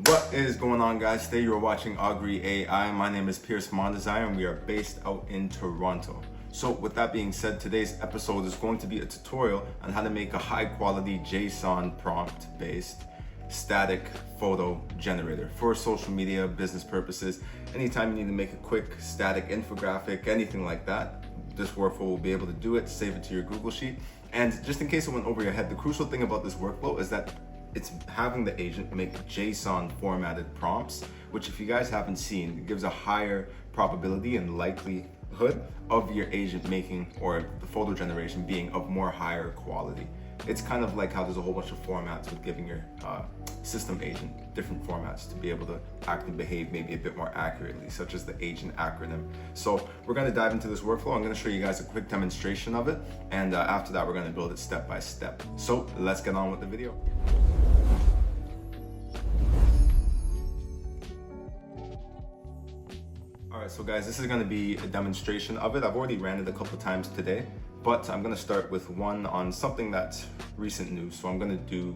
What is going on, guys? Today you are watching Augury AI. My name is Pierce Mondesire and we are based out in Toronto. So with that being said, today's episode is going to be a tutorial on how to make a high quality JSON prompt based static photo generator for social media, business purposes. Anytime you need to make a quick static infographic, anything like that, this workflow will be able to do it, save it to your Google Sheet. And just in case it went over your head, the crucial thing about this workflow is that it's having the agent make JSON formatted prompts, which if you guys haven't seen, it gives a higher probability and likelihood of your agent making or the photo generation being of more higher quality. It's kind of like how there's a whole bunch of formats with giving your system agent different formats to be able to act and behave maybe a bit more accurately, such as the agent acronym. So we're going to dive into this workflow. I'm going to show you guys a quick demonstration of it, and after that we're going to build it step by step. So let's get on with the video. Alright, so guys, this is going to be a demonstration of it. I've already ran it a couple times today, but I'm going to start with one on something that's recent news. So I'm going to do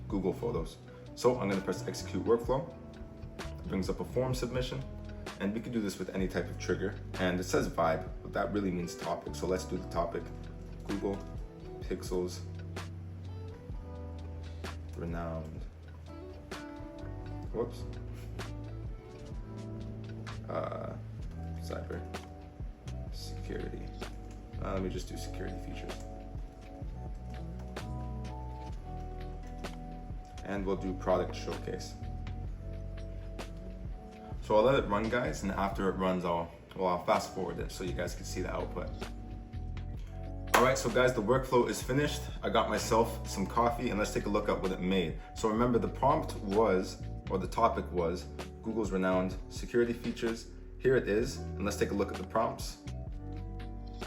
Google Photos. So I'm going to press execute workflow. It brings up a form submission, and we can do this with any type of trigger. And it says vibe, but that really means topic. So let's do the topic. Google Pixels renowned. Whoops. Cyber security. Let me just do security features. And we'll do product showcase. So I'll let it run, guys, and after it runs, I'll fast forward it so you guys can see the output. All right, so guys, the workflow is finished. I got myself some coffee, and let's take a look at what it made. So remember, the prompt was, or the topic was, Google's renowned security features. Here it is, and let's take a look at the prompts.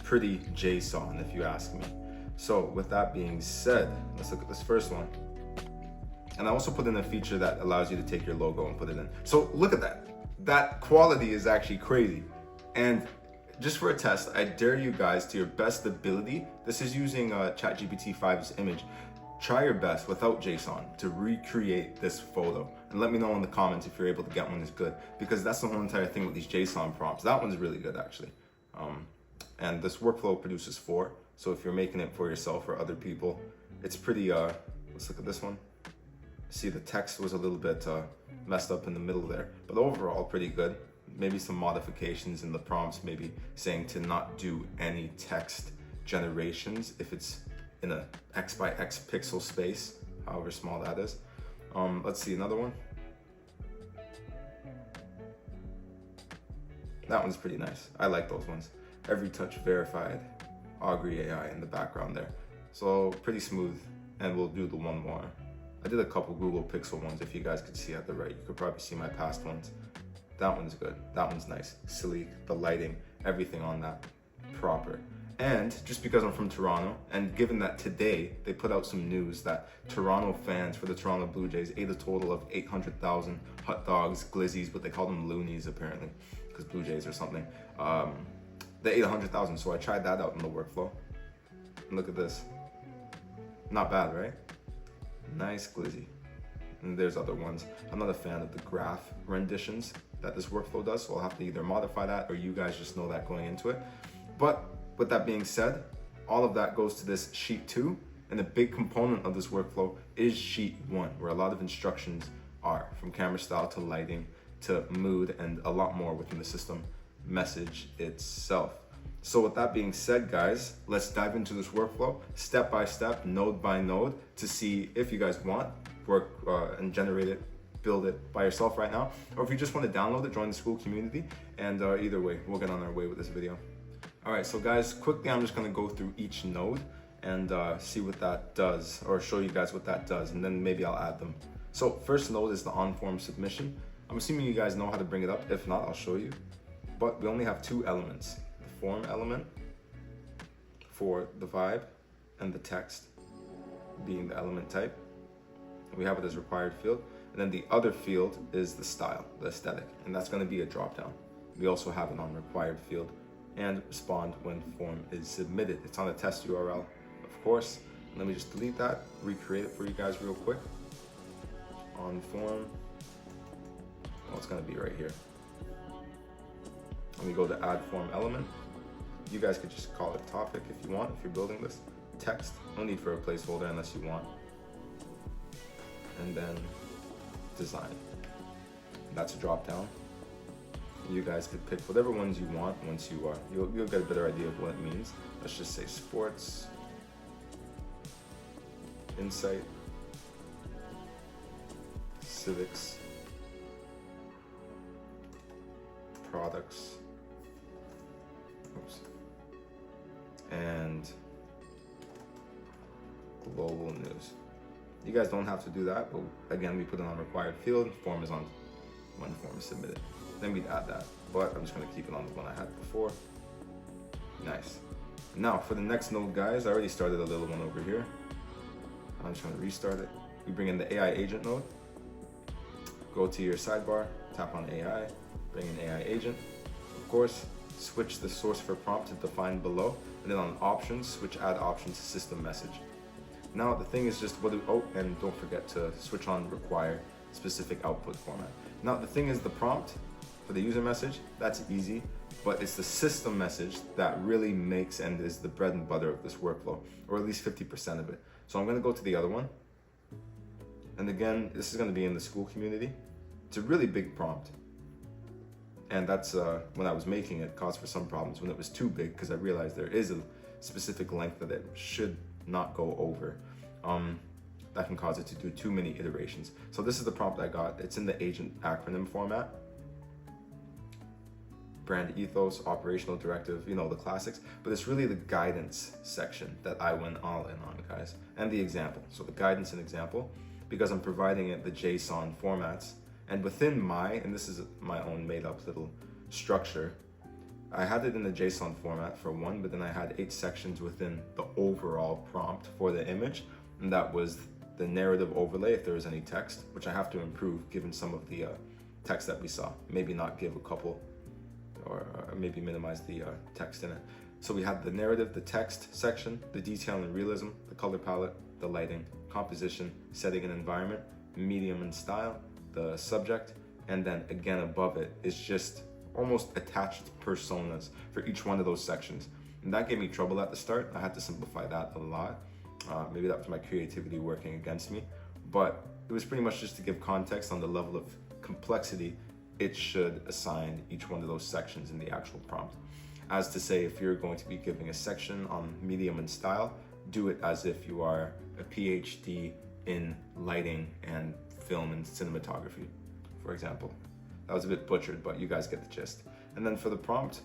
Pretty JSON, if you ask me. So with that being said, let's look at this first one. And I also put in a feature that allows you to take your logo and put it in. So look at that. That quality is actually crazy. And just for a test, I dare you guys to your best ability. This is using ChatGPT 5's image. Try your best without JSON to recreate this photo, and let me know in the comments if you're able to get one that's good, because that's the whole entire thing with these JSON prompts. That one's really good, actually. And this workflow produces 4, so if you're making it for yourself or other people, it's pretty, let's look at this one. See, the text was a little bit messed up in the middle there, but overall pretty good. Maybe some modifications in the prompts, maybe saying to not do any text generations if it's in a X by X pixel space, however small that is. Let's see another one. That one's pretty nice. I like those ones. Every touch verified, Augury AI in the background there. So pretty smooth, and we'll do the one more. I did a couple Google Pixel ones, if you guys could see at the right. You could probably see my past ones. That one's good. That one's nice. Sleek, the lighting, everything on that, proper. And just because I'm from Toronto, and given that today they put out some news that Toronto fans for the Toronto Blue Jays ate a total of 800,000 hot dogs, glizzies, but they call them loonies apparently, because Blue Jays or something. They ate 100,000, so I tried that out in the workflow. And look at this. Not bad, right? Nice glizzy. And there's other ones. I'm not a fan of the graph renditions that this workflow does, so I'll have to either modify that or you guys just know that going into it. But with that being said, all of that goes to this sheet 2, and a big component of this workflow is sheet 1, where a lot of instructions are, from camera style to lighting to mood, and a lot more within the system message itself. So with that being said, guys, let's dive into this workflow step by step, node by node, to see if you guys want work and generate it, build it by yourself right now, or if you just want to download it, join the Skool community, and either way, we'll get on our way with this video. All right, so guys, quickly, I'm just gonna go through each node and see what that does, or show you guys what that does, and then maybe I'll add them. So first node is the on-form submission. I'm assuming you guys know how to bring it up. If not, I'll show you. But we only have 2 elements, the form element for the vibe and the text being the element type. We have it as required field. And then the other field is the style, the aesthetic, and that's gonna be a drop-down. We also have it on required field, and respond when form is submitted. It's on a test URL, of course. Let me just delete that, recreate it for you guys real quick. On form, well, it's gonna be right here. When we go to add form element, you guys could just call it topic if you want, if you're building this. Text, no need for a placeholder unless you want. And then design. That's a drop down. You guys could pick whatever ones you want once you'll get a better idea of what it means. Let's just say sports, insight, civics, products, and global news. You guys don't have to do that, but again, we put it on required field. Form is on when form is submitted. Then we'd add that, but I'm just gonna keep it on the one I had before. Nice. Now for the next node, guys, I already started a little one over here. I'm just gonna restart it. We bring in the AI agent node. Go to your sidebar, tap on AI, bring in AI agent. Of course, switch the source for prompt to define below, and then on options, switch add option to system message. Now the thing is just and don't forget to switch on require specific output format. Now the thing is the prompt for the user message, that's easy, but it's the system message that really makes and is the bread and butter of this workflow, or at least 50% of it. So I'm gonna go to the other one. And again, this is gonna be in the Skool community. It's a really big prompt. And that's when I was making it, caused for some problems when it was too big, because I realized there is a specific length that it should not go over. That can cause it to do too many iterations. So this is the prompt I got. It's in the agent acronym format. Brand ethos, operational directive, you know, the classics, but it's really the guidance section that I went all in on, guys, and the example. So the guidance and example, because I'm providing it the JSON formats, and within and this is my own made up little structure, I had it in the JSON format for one, but then I had 8 sections within the overall prompt for the image, and that was the narrative overlay if there was any text, which I have to improve given some of the text that we saw. Maybe not give a couple, or maybe minimize the text in it. So we had the narrative, the text section, the detail and realism, the color palette, the lighting, composition, setting and environment, medium and style, the subject, and then again above it is just almost attached personas for each one of those sections. And that gave me trouble at the start. I had to simplify that a lot. Maybe that was my creativity working against me, but it was pretty much just to give context on the level of complexity it should assign each one of those sections in the actual prompt. As to say, if you're going to be giving a section on medium and style, do it as if you are a PhD in lighting and film and cinematography, for example. That was a bit butchered, but you guys get the gist. And then for the prompt,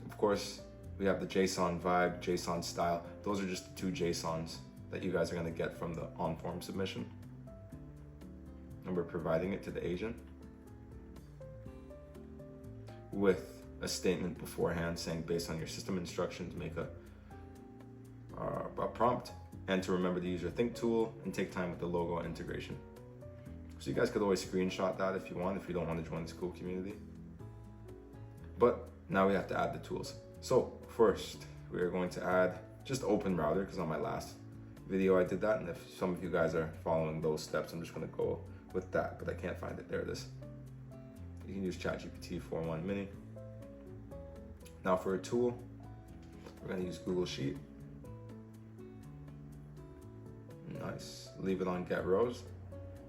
of course, we have the JSON vibe, JSON style. Those are just the 2 JSONs that you guys are gonna get from the on-form submission. And we're providing it to the agent with a statement beforehand saying, based on your system instructions, make a prompt, and to remember to use your think tool and take time with the logo integration. So you guys could always screenshot that if you want, if you don't want to join the Skool community. But now we have to add the tools. So first, we are going to add just Open Router, because on my last video I did that, and if some of you guys are following those steps, I'm just going to go with that, but I can't find it. There it is. You can use ChatGPT 4.1 Mini. Now for a tool, we're going to use Google Sheet. Nice. Leave it on Get Rows.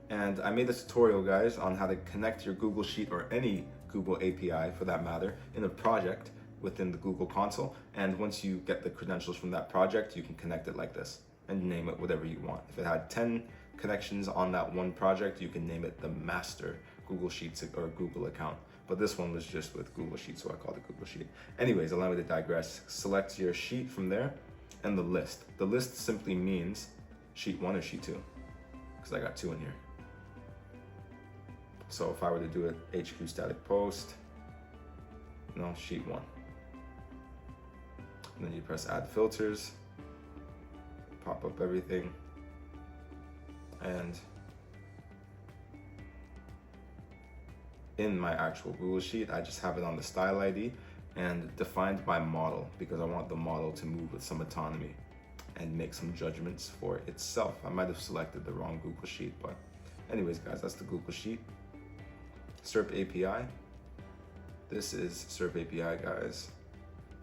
And I made a tutorial, guys, on how to connect your Google Sheet or any Google API for that matter in a project within the Google console. And once you get the credentials from that project, you can connect it like this and name it whatever you want. If it had 10 connections on that one project, you can name it the master Google Sheets or Google account. But this one was just with Google Sheets, so I called it Google Sheet. Anyways, allow me to digress. Select your sheet from there and the list. The list simply means sheet 1 or sheet 2, because I got 2 in here. So if I were to do it HQ static post, sheet 1. And then you press add filters, pop up everything, and in my actual Google Sheet, I just have it on the style ID and defined by model, because I want the model to move with some autonomy and make some judgments for itself. I might have selected the wrong Google Sheet, but anyways, guys, that's the Google Sheet. SERP API. This is SERP API, guys.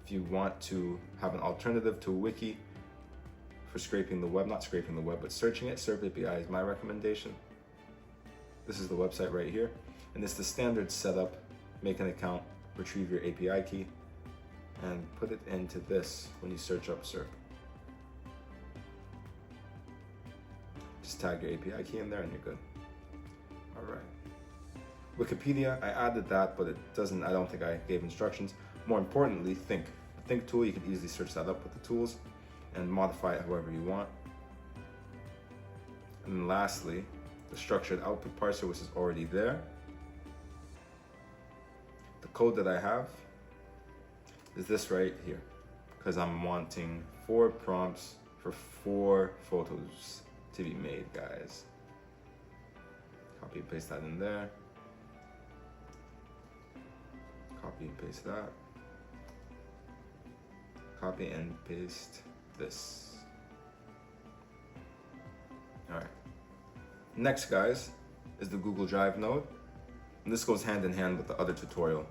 If you want to have an alternative to a wiki for scraping the web, not scraping the web, but searching it, SERP API is my recommendation. This is the website right here, and it's the standard setup. Make an account, retrieve your API key, and put it into this when you search up SERP. Just tag your API key in there and you're good. All right. Wikipedia, I added that, but it doesn't, I don't think I gave instructions. More importantly, Think. The Think tool, you can easily search that up with the tools and modify it however you want. And then lastly, the structured output parser, which is already there. The code that I have is this right here, because I'm wanting 4 prompts for 4 photos to be made, guys. Copy and paste that in there. Copy and paste that. Copy and paste this. All right. Next, guys, is the Google Drive node. And this goes hand in hand with the other tutorial,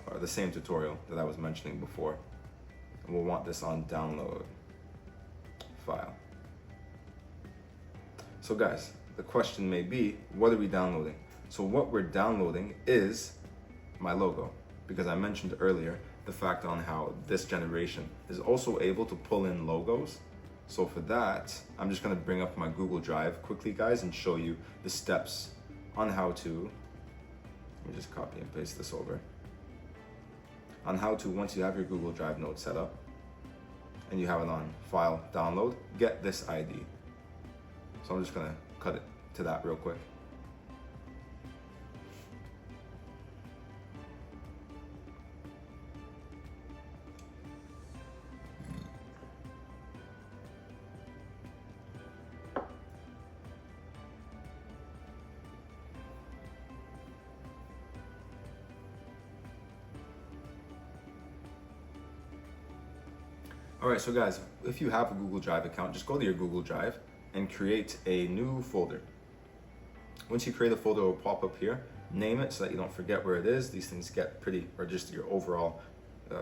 or the same tutorial that I was mentioning before. And we'll want this on download file. So guys, the question may be, what are we downloading? So what we're downloading is my logo, because I mentioned earlier the fact on how this generation is also able to pull in logos. So for that, I'm just gonna bring up my Google Drive quickly, guys, and show you the steps on how to, let me just copy and paste this over, on how to, once you have your Google Drive node set up and you have it on file download, get this ID. So I'm just gonna cut it to that real quick. All right, so guys, if you have a Google Drive account, just go to your Google Drive and create a new folder. Once you create a folder, it will pop up here. Name it so that you don't forget where it is. These things get pretty, or just your overall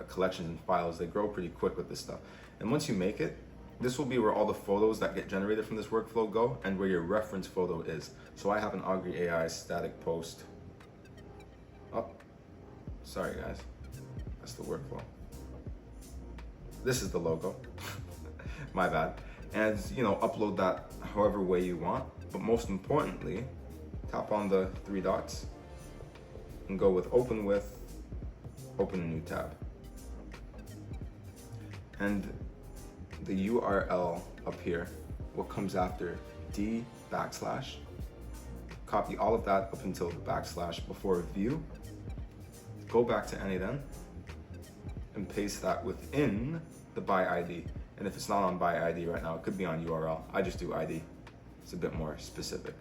collections and files, they grow pretty quick with this stuff. And once you make it, this will be where all the photos that get generated from this workflow go and where your reference photo is. So I have an Augury AI static post. Oh, sorry guys, that's the workflow. This is the logo, my bad. And upload that however way you want. But most importantly, tap on the 3 dots and go with open with, open a new tab. And the URL up here, what comes after D \, copy all of that up until the / before view, go back to N8N and paste that within the by ID. And if it's not on by ID right now, it could be on URL. I just do ID. It's a bit more specific.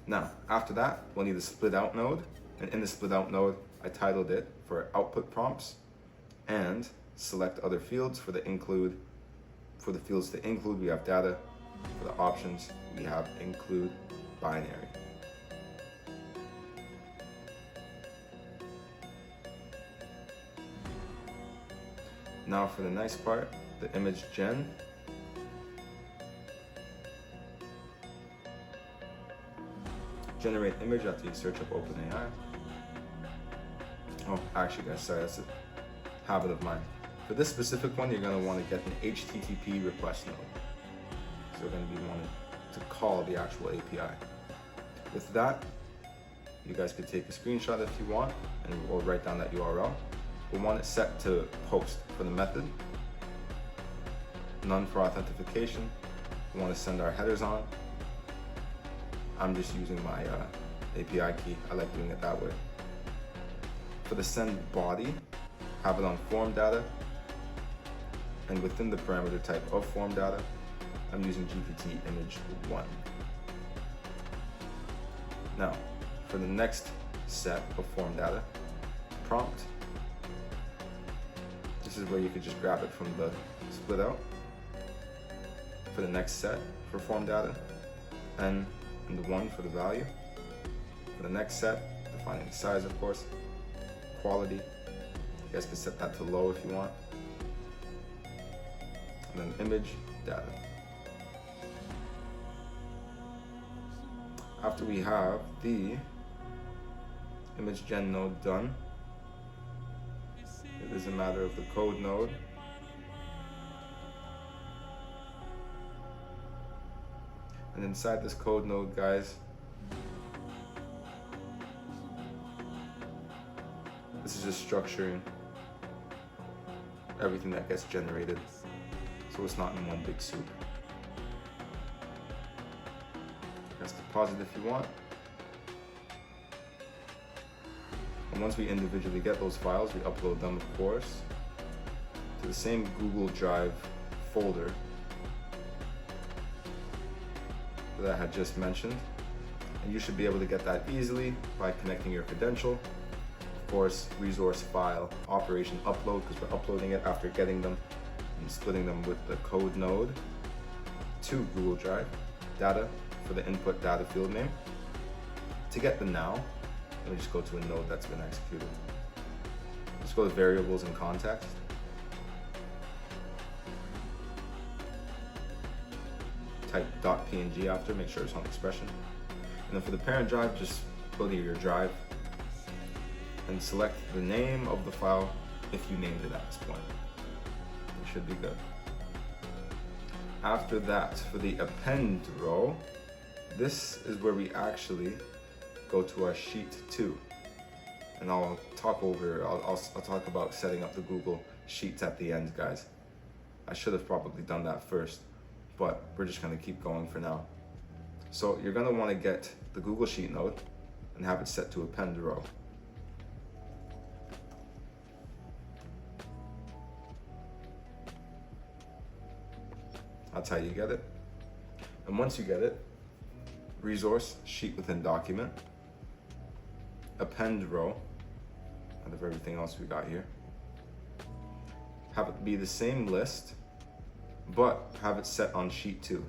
Now, after that, we'll need a split out node. And in the split out node, I titled it for output prompts and select other fields for the include. For the fields to include, we have data. For the options, we have include binary. Now for the nice part, the image gen. Generate image after you search up OpenAI. Oh, actually guys, sorry, that's a habit of mine. For this specific one, you're gonna wanna get an HTTP request node. So you're gonna be wanting to call the actual API. With that, you guys could take a screenshot if you want, and we'll write down that URL. We want it set to post for the method, none for authentication. We want to send our headers on. I'm just using my API key. I like doing it that way. For the send body, have it on form data, and within the parameter type of form data, I'm using GPT image 1. Now, for the next set of form data, prompt. This is where you could just grab it from the split out. For the next set for form data, N and the 1 for the value. For the next set, the defining the size, of course. Quality, you guys can set that to low if you want. And then image, data. After we have the image gen node done, it is a matter of the code node. And inside this code node, guys, this is just structuring everything that gets generated, so it's not in one big soup. Press deposit if you want. And once we individually get those files, we upload them, of course, to the same Google Drive folder that I had just mentioned. And you should be able to get that easily by connecting your credential. Of course, resource file operation upload, because we're uploading it after getting them and splitting them with the code node to Google Drive. Data for the input data field name. To get the now, let me just go to a node that's been executed. Let's go to variables and context. Type .png after, make sure it's on expression. And then for the parent drive, just go to your drive and select the name of the file if you named it at this point. It should be good. After that, for the append row, this is where we actually go to our sheet 2. And I'll talk about setting up the Google Sheets at the end, guys. I should have probably done that first, but we're just gonna keep going for now. So you're gonna wanna get the Google Sheet node and have it set to append row. That's how you get it. And once you get it, resource, sheet within document, append row, out of everything else we got here. Have it be the same list, but have it set on sheet 2.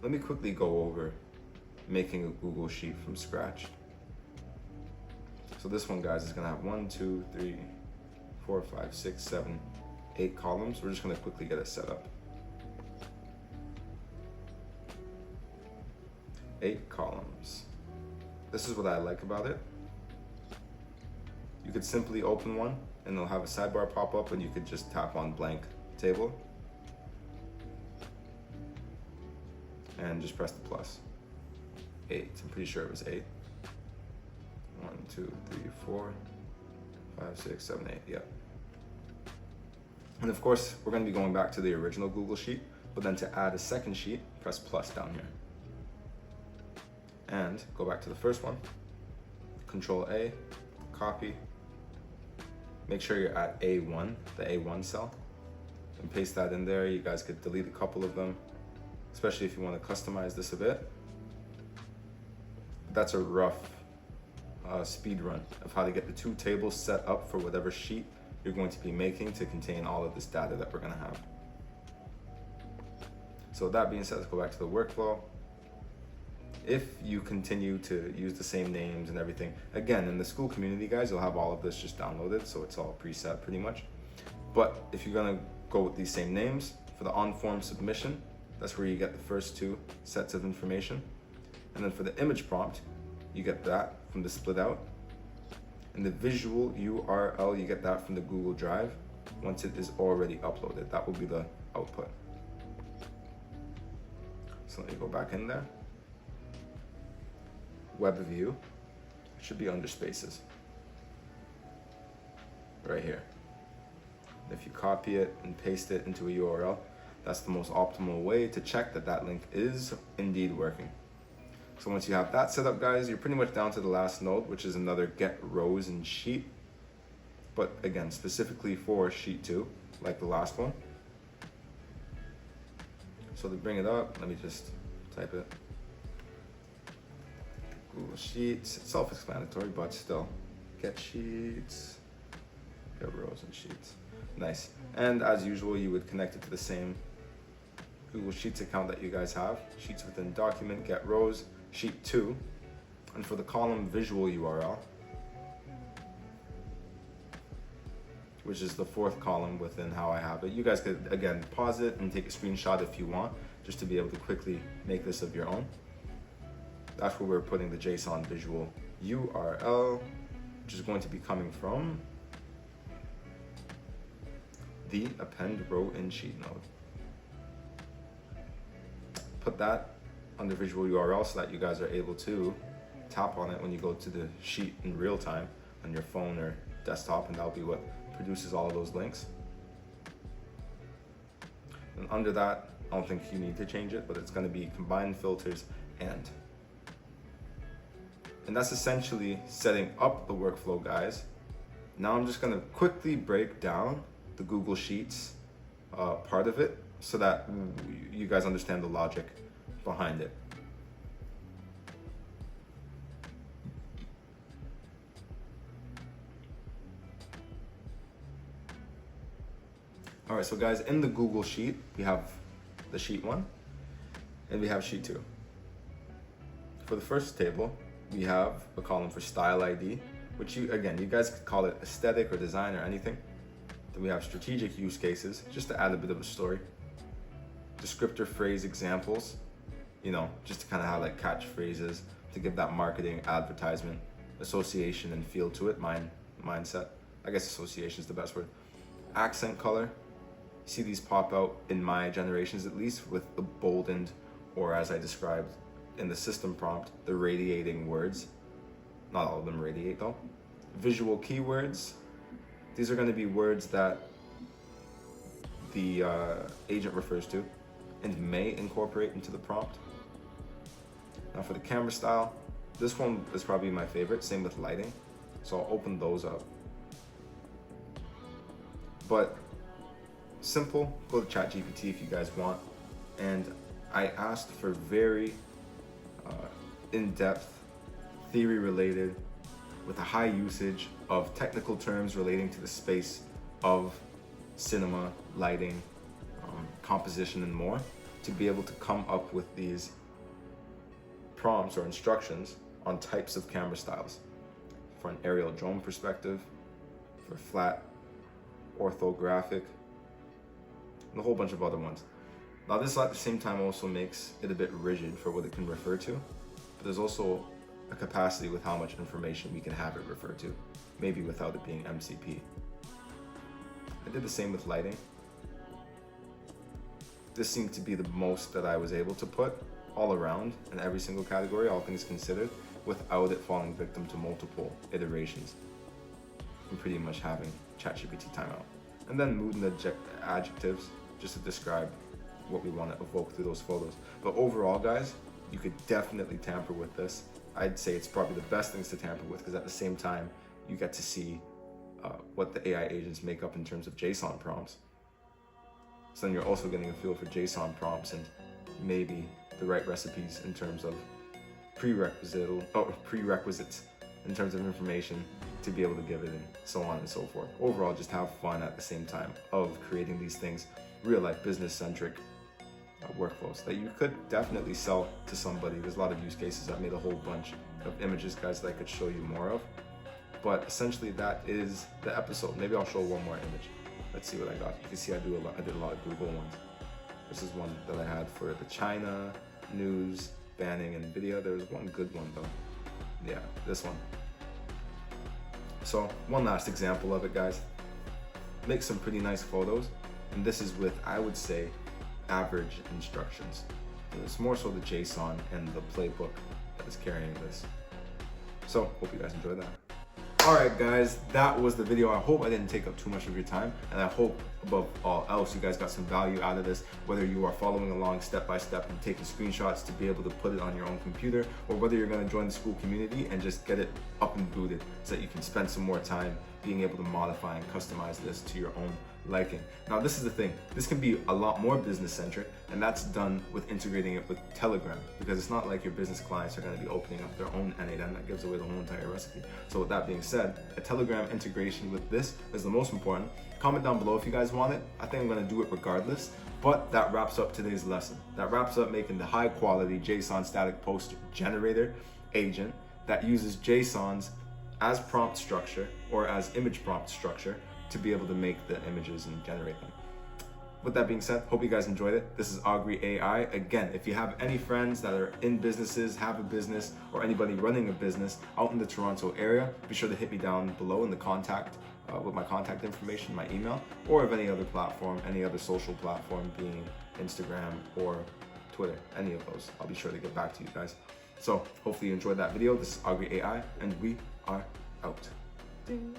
Let me quickly go over making a Google Sheet from scratch. So this one, guys, is gonna have 1, 2, 3, 4, 5, 6, 7, 8 columns. We're just gonna quickly get it set up. 8 columns. This is what I like about it. You could simply open one and they'll have a sidebar pop up and you could just tap on blank table and just press the plus. 8, I'm pretty sure it was 8. 1, 2, 3, 4, 5, 6, 7, 8, yeah. And of course, we're gonna be going back to the original Google Sheet, but then to add a second sheet, press plus down here. And go back to the first one, Control A, copy. Make sure you're at A1, the A1 cell, and paste that in there. You guys could delete a couple of them, especially if you want to customize this a bit. That's a rough speed run of how to get the 2 tables set up for whatever sheet you're going to be making to contain all of this data that we're going to have. So with that being said, let's go back to the workflow. If you continue to use the same names and everything, again, in the Skool community, guys, you'll have all of this just downloaded, so it's all preset pretty much. But if you're gonna go with these same names, for the on-form submission, that's where you get the first 2 sets of information. And then for the image prompt, you get that from the split out. And the visual URL, you get that from the Google Drive once it is already uploaded. That will be the output. So let me go back in there. Web view, it should be under spaces, right here. If you copy it and paste it into a URL, that's the most optimal way to check that that link is indeed working. So once you have that set up, guys, you're pretty much down to the last node, which is another get rows in sheet, but again, specifically for sheet 2, like the last one. So to bring it up, let me just type it. Google Sheets, it's self-explanatory, but still. Get sheets, get rows and sheets. Nice. And as usual, you would connect it to the same Google Sheets account that you guys have. Sheets within document, get rows, sheet 2. And for the column visual URL, which is the fourth column within how I have it. You guys could, again, pause it and take a screenshot if you want, just to be able to quickly make this of your own. That's where we're putting the JSON visual URL, which is going to be coming from the append row in sheet node. Put that under visual URL so that you guys are able to tap on it when you go to the sheet in real time on your phone or desktop, and that'll be what produces all of those links. And under that, I don't think you need to change it, but it's going to be combine filters and that's essentially setting up the workflow, guys. Now I'm just going to quickly break down the Google Sheets part of it so that you guys understand the logic behind it. All right, so guys, in the Google Sheet, we have the Sheet 1 and we have Sheet 2. For the first table, we have a column for Style ID, which you guys could call it aesthetic or design or anything. Then we have strategic use cases, just to add a bit of a story. Descriptor phrase examples, just to kind of have like catchphrases to give that marketing, advertisement, association and feel to it, mindset. I guess association is the best word. Accent color. See these pop out in my generations at least with the boldened, or as I described in the system prompt, the radiating words. Not all of them radiate though. Visual keywords. These are going to be words that the agent refers to and may incorporate into the prompt. Now for the camera style, this one is probably my favorite, same with lighting. So I'll open those up. But simple, go to ChatGPT if you guys want. And I asked for very in-depth, theory-related, with a high usage of technical terms relating to the space of cinema, lighting, composition, and more, to be able to come up with these prompts or instructions on types of camera styles. For an aerial drone perspective, for flat, orthographic, and a whole bunch of other ones. Now this at the same time also makes it a bit rigid for what it can refer to, but there's also a capacity with how much information we can have it refer to, maybe without it being MCP. I did the same with lighting. This seemed to be the most that I was able to put all around in every single category, all things considered, without it falling victim to multiple iterations and pretty much having ChatGPT timeout. And then mood and adjectives, just to describe what we want to evoke through those photos. But overall, guys, you could definitely tamper with this. I'd say it's probably the best things to tamper with, because at the same time, you get to see what the AI agents make up in terms of JSON prompts. So then you're also getting a feel for JSON prompts and maybe the right recipes in terms of prerequisites in terms of information to be able to give it, and so on and so forth. Overall, just have fun at the same time of creating these things, real life business centric workflows that you could definitely sell to somebody. There's a lot of use cases. I've made a whole bunch of images, guys, that I could show you more of. But essentially that is the episode. Maybe I'll show one more image. Let's see what I got. You can see I did a lot of Google ones. This is one that I had for the China news banning NVIDIA. There was one good one though. Yeah, this one. So one last example of it, guys. Make some pretty nice photos. And this is with, I would say, average instructions. And it's more so the JSON and the playbook that is carrying this. So hope you guys enjoyed that. Alright guys, that was the video. I hope I didn't take up too much of your time, and I hope above all else you guys got some value out of this, whether you are following along step by step and taking screenshots to be able to put it on your own computer, or whether you're going to join the Skool community and just get it up and booted so that you can spend some more time being able to modify and customize this to your own liking. Now this is the thing, this can be a lot more business centric, and that's done with integrating it with Telegram, because it's not like your business clients are going to be opening up their own N8N that gives away the whole entire recipe. So with that being said, a Telegram integration with this is the most important. Comment down below if you guys want it. I think I'm going to do it regardless, but that wraps up today's lesson. That wraps up making the high quality JSON static post generator agent that uses JSONs as prompt structure or as image prompt structure to be able to make the images and generate them. With that being said, hope you guys enjoyed it. This is Augury AI. Again, if you have any friends that are in businesses, have a business, or anybody running a business out in the Toronto area, be sure to hit me down below in the contact with my contact information, my email, or of any other platform, any other social platform, being Instagram or Twitter, any of those. I'll be sure to get back to you guys. So hopefully you enjoyed that video. This is Augury AI, and we are out. Ding.